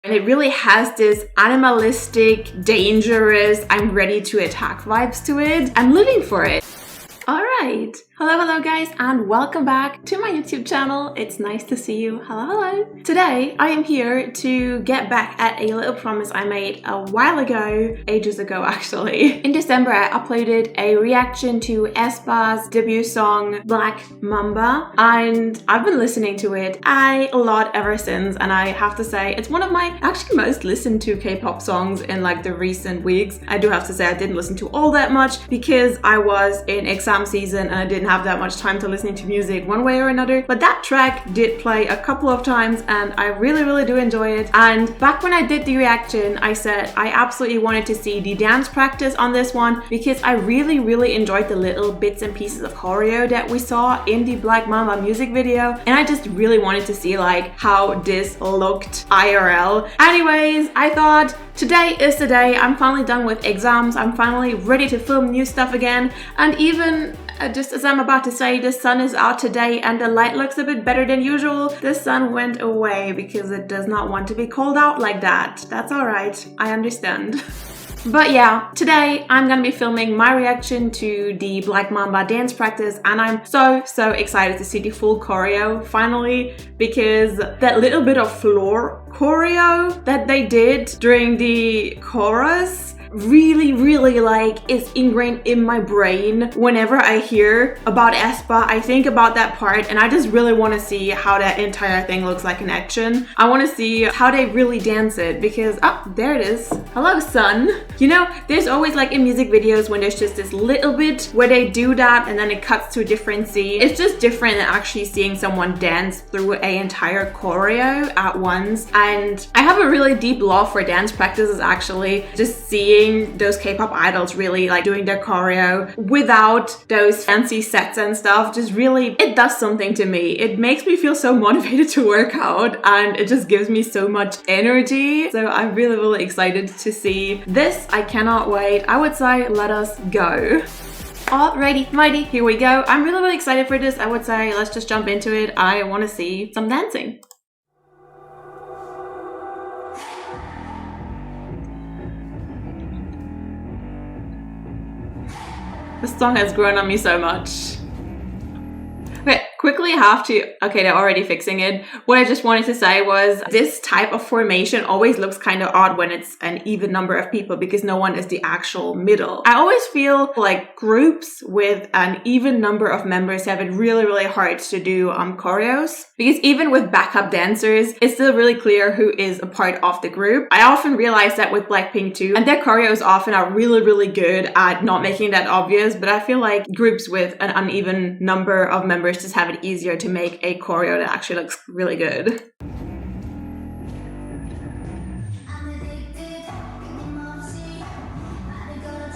And it really has this animalistic, dangerous, I'm ready to attack vibes to it. I'm living for it. Alright, hello guys, and welcome back to my YouTube channel. It's nice to see you. Hello. Today I am here to get back at a little promise I made a while ago, ages ago actually. In December I uploaded a reaction to Aespa's debut song Black Mamba, and I've been listening to it a lot ever since, and I have to say it's one of my actually most listened to K-pop songs in like the recent weeks. I do have to say I didn't listen to all that much because I was in exam season and I didn't have that much time to listening to music one way or another, but that track did play a couple of times and I really do enjoy it. And back when I did the reaction, I said I absolutely wanted to see the dance practice on this one because I really enjoyed the little bits and pieces of choreo that we saw in the Black Mamba music video, and I just really wanted to see like how this looked IRL. Anyways, I thought today is the day. I'm finally done with exams. I'm finally ready to film new stuff again. And even just as I'm about to say, the sun is out today and the light looks a bit better than usual. The sun went away because it does not want to be cold out like that. That's all right. I understand. But yeah, today I'm gonna be filming my reaction to the Black Mamba dance practice, and I'm so excited to see the full choreo finally, because that little bit of floor choreo that they did during the chorus really like is ingrained in my brain. Whenever I hear about Aespa, I think about that part and I just really want to see how that entire thing looks like in action. I want to see how they really dance it because, oh, there it is. Hello, sun. You know, there's always like in music videos when there's just this little bit where they do that and then it cuts to a different scene. It's just different than actually seeing someone dance through an entire choreo at once. And I have a really deep love for dance practices actually. Just seeing those K-pop idols really like doing their choreo without those fancy sets and stuff, just really, it does something to me. It makes me feel so motivated to work out and it just gives me so much energy. So I'm really excited to see this. I cannot wait. I would say let us go. Alrighty, mighty, here we go. I'm really excited for this. I would say let's just jump into it. I want to see some dancing. This song has grown on me so much. Okay, quickly have to, okay, they're already fixing it. What I just wanted to say was this type of formation always looks kind of odd when it's an even number of people because no one is the actual middle. I always feel like groups with an even number of members have it really hard to do choreos, because even with backup dancers, it's still really clear who is a part of the group. I often realize that with Blackpink too, and their choreos often are really good at not making that obvious, but I feel like groups with an uneven number of members just have it easier to make a choreo that actually looks really good.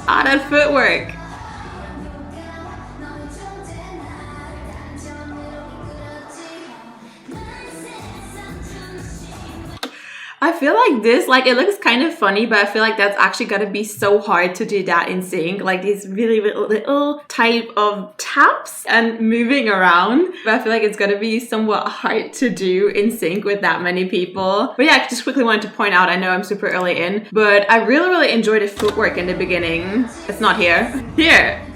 Ah, that footwork. I feel like this, like it looks kind of funny, but I feel like that's actually gonna be so hard to do that in sync. Like these really little type of taps and moving around. But I feel like it's gonna be somewhat hard to do in sync with that many people. But yeah, I just quickly wanted to point out, I know I'm super early in, but I really enjoyed the footwork in the beginning. It's not here. Here.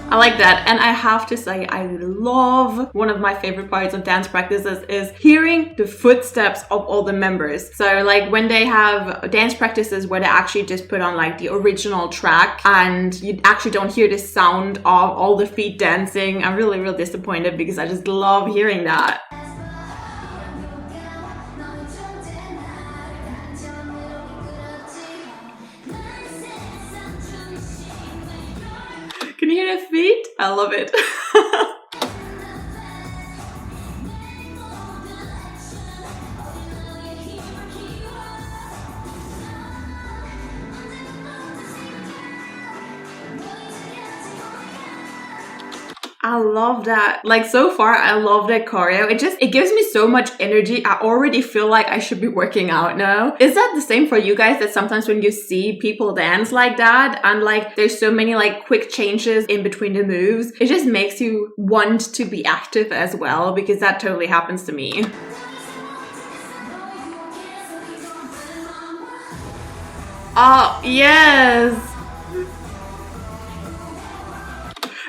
I like that, and I have to say I love, one of my favorite parts of dance practices is hearing the footsteps of all the members. So like when they have dance practices where they actually just put on like the original track and you actually don't hear the sound of all the feet dancing, I'm really disappointed because I just love hearing that. Can you hear the feet? I love it. I love that. Like so far, I love that choreo. It gives me so much energy. I already feel like I should be working out now. Is that the same for you guys, that sometimes when you see people dance like that and like there's so many like quick changes in between the moves, it just makes you want to be active as well, because that totally happens to me. Oh, yes.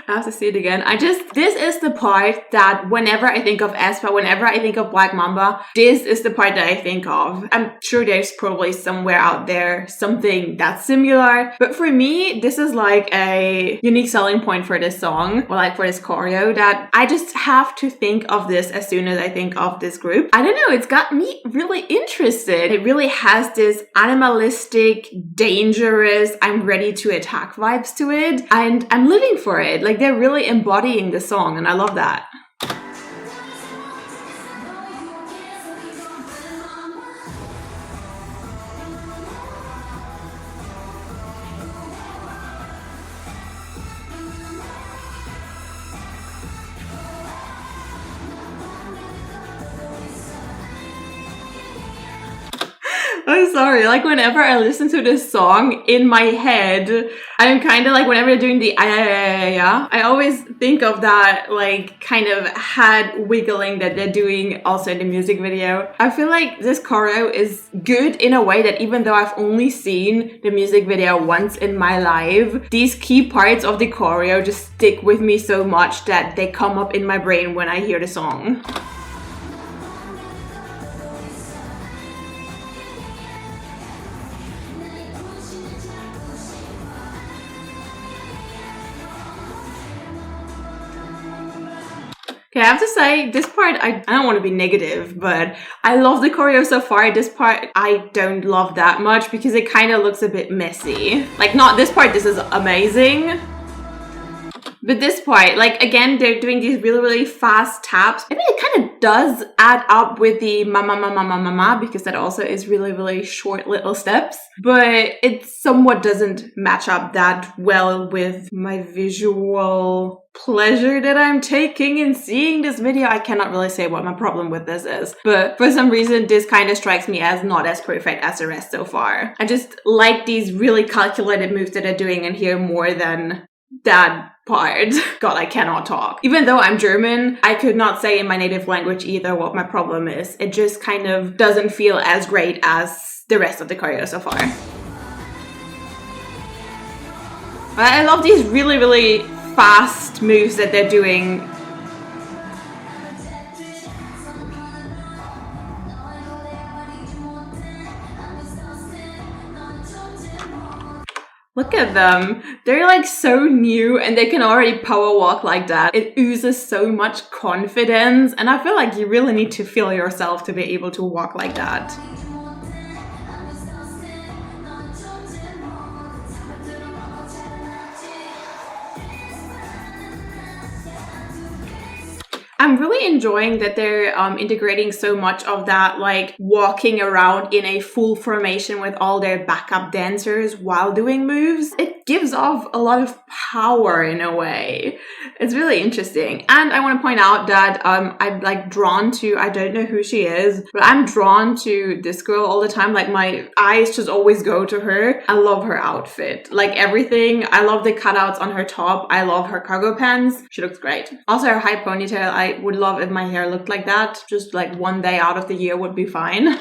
I have to see it again. This is the part that whenever I think of Aespa, whenever I think of Black Mamba, this is the part that I think of. I'm sure there's probably somewhere out there something that's similar, but for me, this is like a unique selling point for this song, or like for this choreo, that I just have to think of this as soon as I think of this group. I don't know, it's got me really interested. It really has this animalistic, dangerous, I'm ready to attack vibes to it, and I'm living for it. Like, they're really embodying the song, and I love that. I'm sorry, like whenever I listen to this song in my head, I'm kind of like, whenever they're doing the I always think of that like kind of head wiggling that they're doing also in the music video. I feel like this choreo is good in a way that even though I've only seen the music video once in my life, these key parts of the choreo just stick with me so much that they come up in my brain when I hear the song. Okay, I have to say, this part, I don't want to be negative, but I love the choreo so far. This part, I don't love that much because it kind of looks a bit messy. Like, not this part, this is amazing. But this part, like, again, they're doing these really, really fast taps. I mean, it kind of does add up with the mama, mama, mama, mama, because that also is really, really short little steps. But it somewhat doesn't match up that well with my visual pleasure that I'm taking in seeing this video. I cannot really say what my problem with this is. But for some reason, this kind of strikes me as not as perfect as the rest so far. I just like these really calculated moves that they're doing in here more than that part. God, I cannot talk. Even though I'm German, I could not say in my native language either what my problem is. It just kind of doesn't feel as great as the rest of the choreo so far. But I love these really, really fast moves that they're doing. Look at them. They're like so new and they can already power walk like that. It oozes so much confidence, and I feel like you really need to feel yourself to be able to walk like that. I'm really enjoying that they're integrating so much of that, like walking around in a full formation with all their backup dancers while doing moves. It gives off a lot of power in a way. It's really interesting. And I want to point out that I'm like drawn to, I don't know who she is, but I'm drawn to this girl all the time. Like my eyes just always go to her. I love her outfit. Like everything. I love the cutouts on her top. I love her cargo pants. She looks great. Also her high ponytail. I would love if my hair looked like that. Just like one day out of the year would be fine.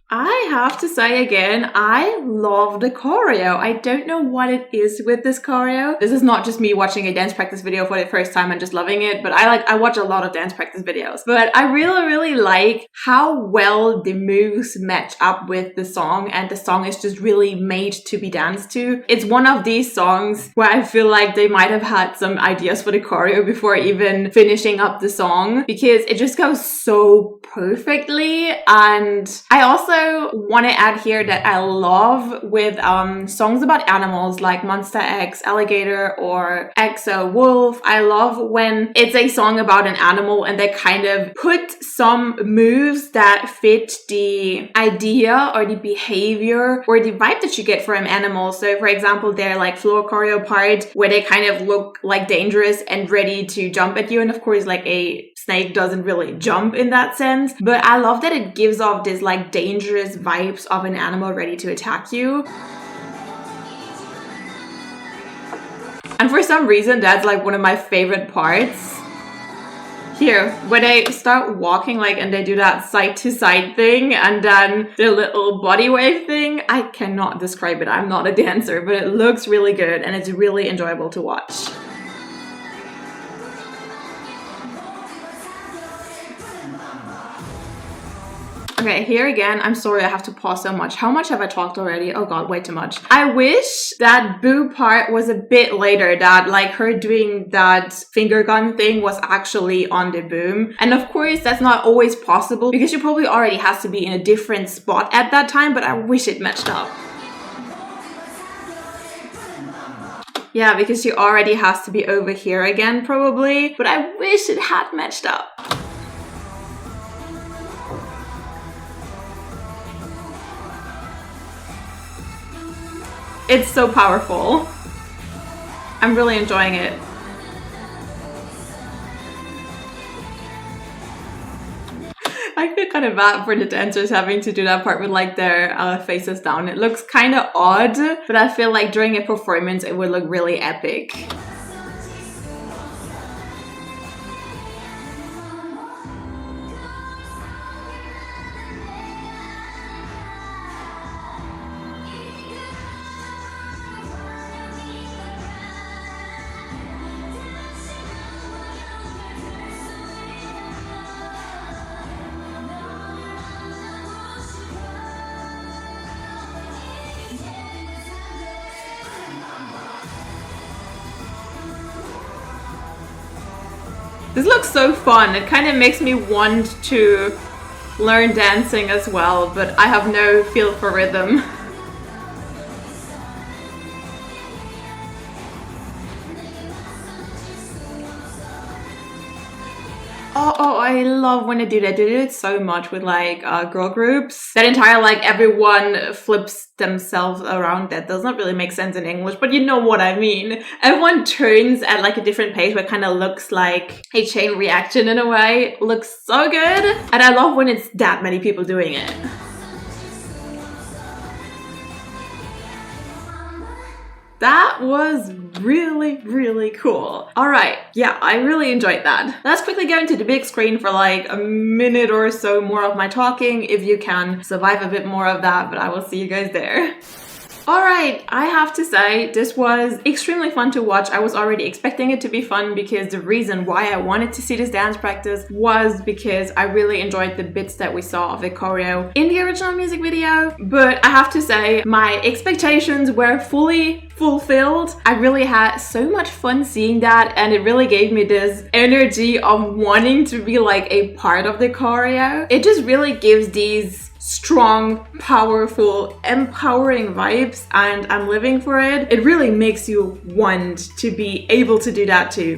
I have to say again, I love the choreo. I don't know what it is with this choreo. This is not just me watching a dance practice video for the first time and just loving it, but I watch a lot of dance practice videos. But I really, really like how well the moves match up with the song, and the song is just really made to be danced to. It's one of these songs where I feel like they might have had some ideas for the choreo before even finishing up the song, because it just goes so perfectly. And I also want to add here that I love with songs about animals like Monster X Alligator or EXO Wolf. I love when it's a song about an animal and they kind of put some moves that fit the idea or the behavior or the vibe that you get from animals. So for example, their like floor choreo part where they kind of look like dangerous and ready to jump at you, and of course like a snake doesn't really jump in that sense, but I love that it gives off this like dangerous vibe vibes of an animal ready to attack you. And for some reason, that's like one of my favorite parts. Here, when they start walking like and they do that side to side thing and then the little body wave thing, I cannot describe it. I'm not a dancer, but it looks really good and it's really enjoyable to watch. Okay, here again, I'm sorry I have to pause so much. How much have I talked already? Oh god, way too much. I wish that Boo part was a bit later, that like her doing that finger gun thing was actually on the boom. And of course, that's not always possible because she probably already has to be in a different spot at that time, but I wish it matched up. Yeah, because she already has to be over here again, probably, but I wish it had matched up. It's so powerful. I'm really enjoying it. I feel kind of bad for the dancers having to do that part with like their faces down. It looks kind of odd, but I feel like during a performance it would look really epic. This looks so fun. It kind of makes me want to learn dancing as well, but I have no feel for rhythm. Oh, I love when they do that. They do it so much with like girl groups. That entire like everyone flips themselves around. That does not really make sense in English, but you know what I mean. Everyone turns at like a different pace where it kind of looks like a chain reaction in a way. It looks so good. And I love when it's that many people doing it. That was really, really cool. All right, yeah, I really enjoyed that. Let's quickly go into the big screen for like a minute or so more of my talking, if you can survive a bit more of that, but I will see you guys there. Alright, I have to say, this was extremely fun to watch. I was already expecting it to be fun because the reason why I wanted to see this dance practice was because I really enjoyed the bits that we saw of the choreo in the original music video. But I have to say, my expectations were fully fulfilled. I really had so much fun seeing that, and it really gave me this energy of wanting to be like a part of the choreo. It just really gives these strong, powerful, empowering vibes, and I'm living for it. It really makes you want to be able to do that too.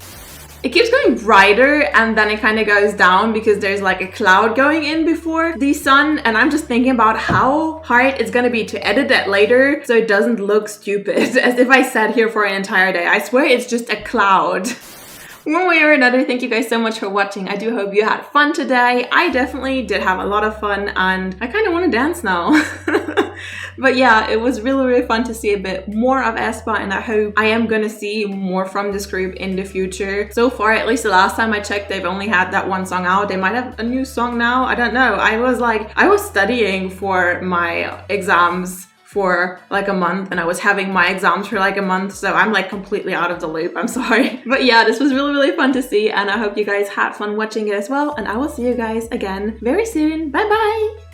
It keeps going brighter and then it kind of goes down because there's like a cloud going in before the sun, and I'm just thinking about how hard it's gonna be to edit that later so it doesn't look stupid as if I sat here for an entire day. I swear it's just a cloud. One way or another, thank you guys so much for watching. I do hope you had fun today. I definitely did have a lot of fun and I kind of want to dance now. But yeah, it was really, really fun to see a bit more of Aespa, and I hope I am gonna see more from this group in the future. So far, at least the last time I checked, they've only had that one song out. They might have a new song now, I don't know. I was studying for my exams for like a month, and I was having my exams for like a month, so I'm like completely out of the loop. I'm sorry. But yeah, this was really, really fun to see, and I hope you guys had fun watching it as well, and I will see you guys again very soon. Bye bye!